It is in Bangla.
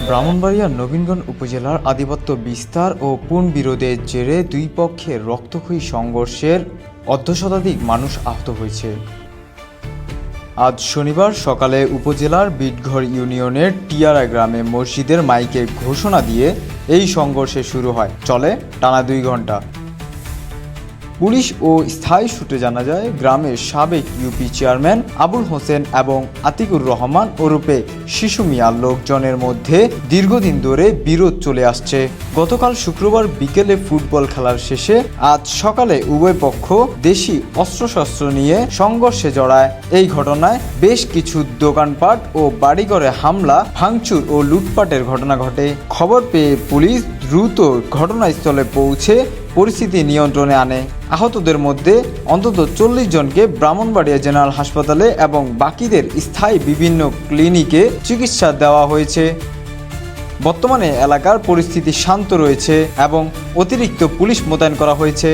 ব্রাহ্মণবাড়িয়ার নবীনগঞ্জ উপজেলার আধিপত্য বিস্তার ও পুনর্বিরোধের জেরে দুই পক্ষের রক্তক্ষয়ী সংঘর্ষের অর্ধশতাধিক মানুষ আহত হয়েছে। আজ শনিবার সকালে উপজেলার বিটঘর ইউনিয়নের টিয়ারা গ্রামে মসজিদের মাইকে ঘোষণা দিয়ে এই সংঘর্ষে শুরু হয়, চলে টানা 2 ঘন্টা। পুলিশ ও স্থায়ী সূত্রে জানা যায়, গ্রামের সাবেক ইউপি চেয়ারম্যান আবুল হোসেন এবং আতিকুর রহমান ওরফে শিশু মিয়ার লোকজনের মধ্যে দীর্ঘদিন ধরে বিরোধ চলে আসছে। গতকাল শুক্রবার বিকেলে ফুটবল খেলার শেষে আজ সকালে উভয় পক্ষ দেশি অস্ত্রশস্ত্র নিয়ে সংঘর্ষে জড়ায়। এই ঘটনায় বেশ কিছু দোকানপাট ও বাড়িঘরে হামলা, ভাঙচুর ও লুটপাটের ঘটনা ঘটে। খবর পেয়ে পুলিশ দ্রুত ঘটনাস্থলে পৌঁছে পরিস্থিতি নিয়ন্ত্রণে আনে। আহতদের মধ্যে অন্তত 40 জনকে ব্রাহ্মণবাড়িয়া জেনারেল হাসপাতালে এবং বাকিদের স্থায়ী বিভিন্ন ক্লিনিকে চিকিৎসা দেওয়া হয়েছে। বর্তমানে এলাকার পরিস্থিতি শান্ত রয়েছে এবং অতিরিক্ত পুলিশ মোতায়েন করা হয়েছে।